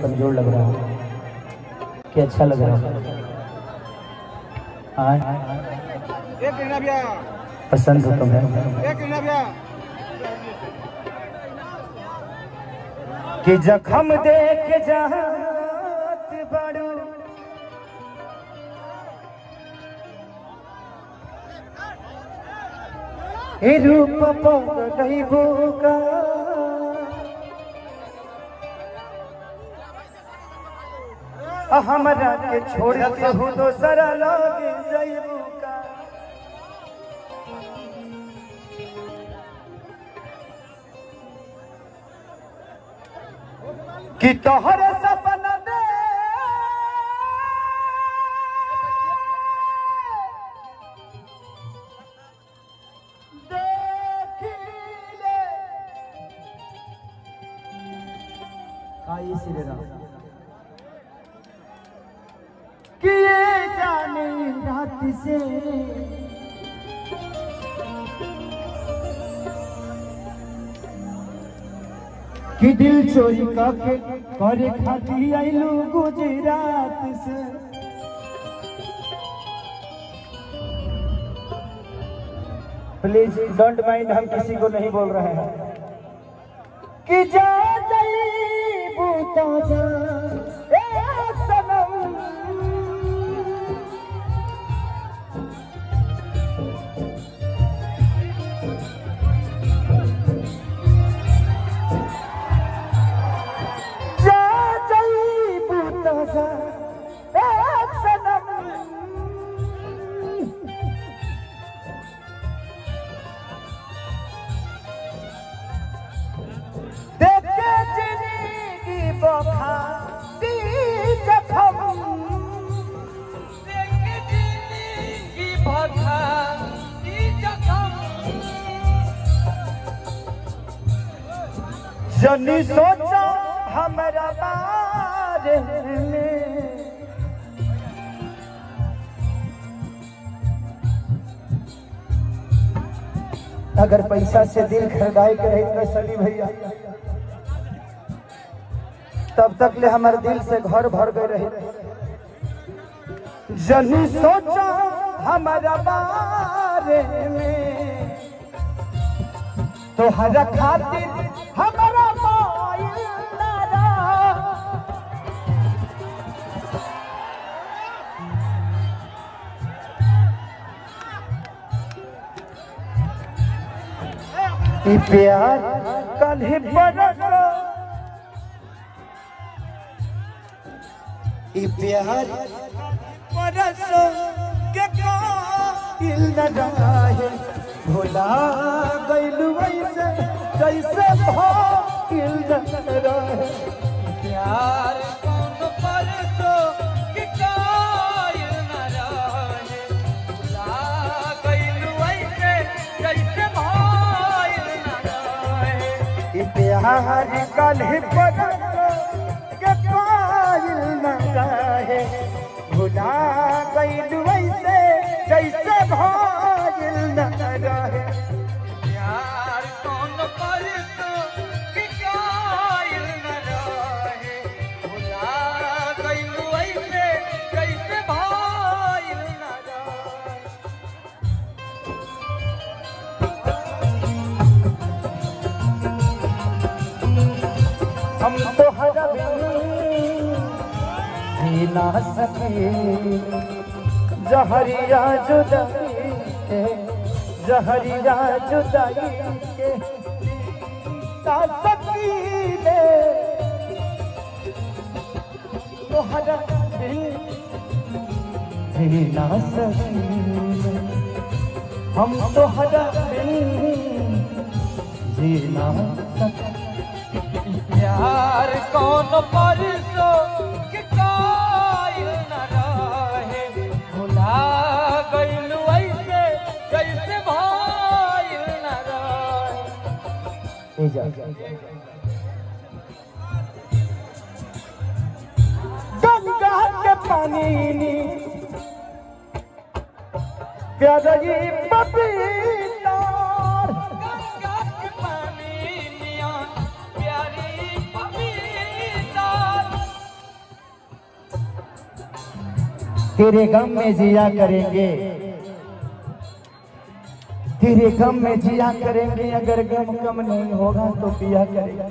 कमजोर लग रहा है कि अच्छा लग रहा है? पसंद हो तुम्हें कि जख्म दे के जात बड़ू रूप नहीं भूका हमरा के छोड़ के हो दोसरा लगे जइबू का कि तोहरे सपना दे देखिले आई श्री राम कि ये जाने रात से कि दिल चोरी करके करे खाती आइलू गुजरात से प्लीज डोंट माइंड, हम किसी को नहीं बोल रहे हैं कि जा जाइबू तो जा सनम जनी सोचा हमारा बारे में अगर पैसा से दिल खरीदाए के रही सनी भैया तब तक ले हमारे दिल से घर भर गए रहे। जनी सोचा हमारा बारे में तो हर खातिर हमारा प्यार कल ही बरसो प्यार बरसो के कायल न रहे भुला गइलू वैसे जैसे भागिल न रहे प्यार कौन बरसो के कायल न रहे भुला गइलू वैसे जैसे प्यार कल ही बरसो के कायल न रहे भुला गइलू वैसे जैसे भागिल न रहे प्यार कौन बरसो के कायल न रहे भुला गइलू वैसे जैसे भागिल न रहे। हम तो हरा भी ना सके जहरिया जुदाई के जहरिया जुदाई के सकीले तो हरा भी ना सके हम तो हरा भी ना सके प्यार कौन परसो के कायल न रहे भुला गइलू ऐसे जैसे भाइल न रहे। गंगा के पानी प्यारी पपीता तेरे गम में जिया करेंगे, तेरे गम में जिया करेंगे, अगर गम कम नहीं होगा तो पिया करेंगे।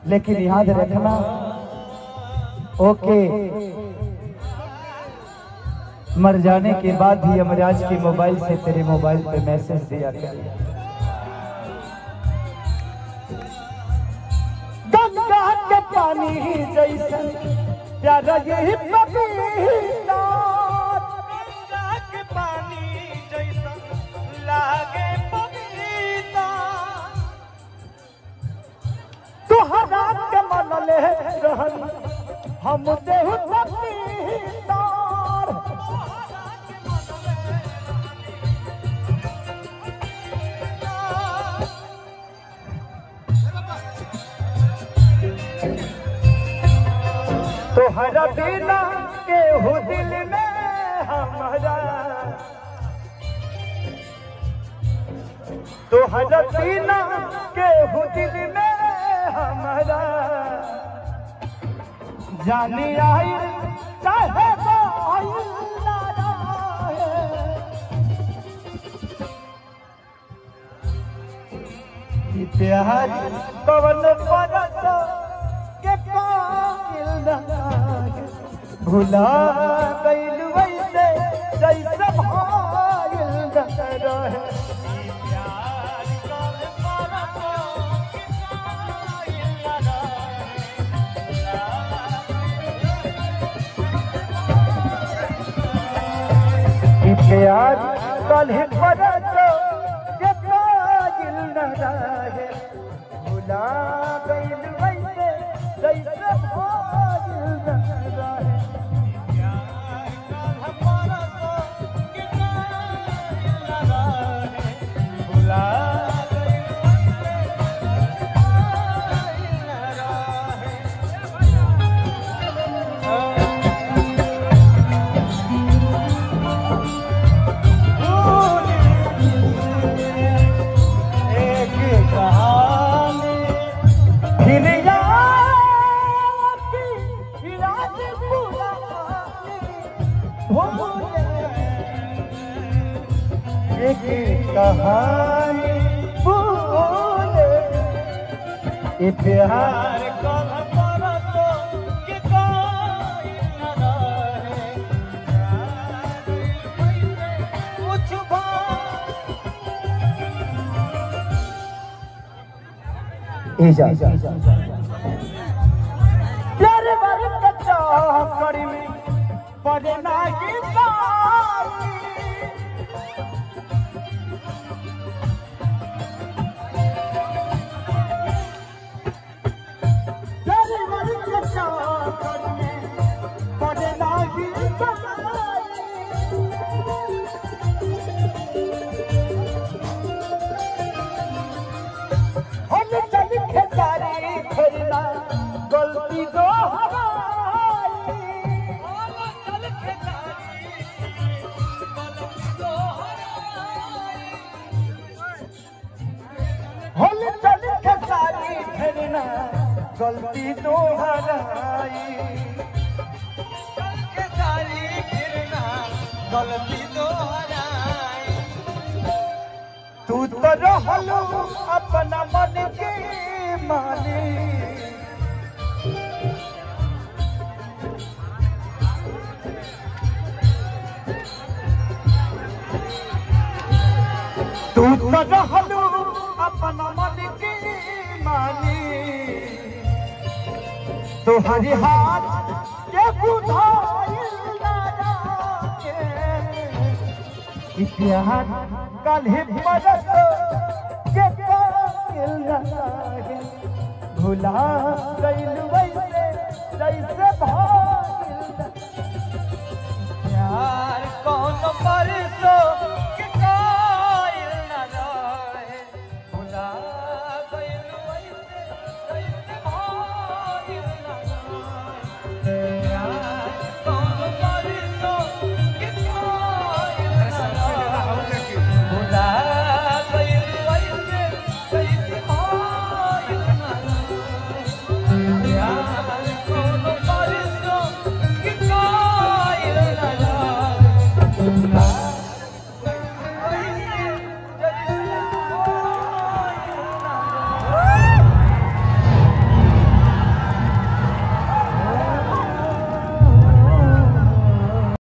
लेकिन याद रखना, ओके, मर जाने के बाद भी यमराज के मोबाइल से तेरे मोबाइल पे मैसेज दिया करेंगे। गंगा के पानी जैसे प्यारा यही पपीता, गंगा के पानी जैसा लागे पपीता, तुहरा के मन ले रहन हम देहु पपीता। तुहरा बिना के हो दिल में हमारा, तुहरा बिना के हो दिल में हमारा, जानी आई चाहे तो आई ना रहे। कि प्यार कवन परत के कायल न भुला गइल वैसे जैसे भाइल न रहे। प्यार कल परतो किसाइल कि प्यार कल परत के कायल न रहे, भुला गइल वैसे जैसे भाइल न रहे। एक कहानी बोले ये प्यार कल परतो किसाइल कुछ प्यारे वर्ग करी में पड़े ना गिसाई। गलती दो गलती तो हराई, के सारी गिरना गलती तो हराई। तू तो रहलू अपना मन के मालिक, तू तो रहलू अपना मन के मालिक। तुम्हारी हाथ के बुझाइल ना जाके, प्यार कल ही परत के कायल न रहे, भुला गइल वैसे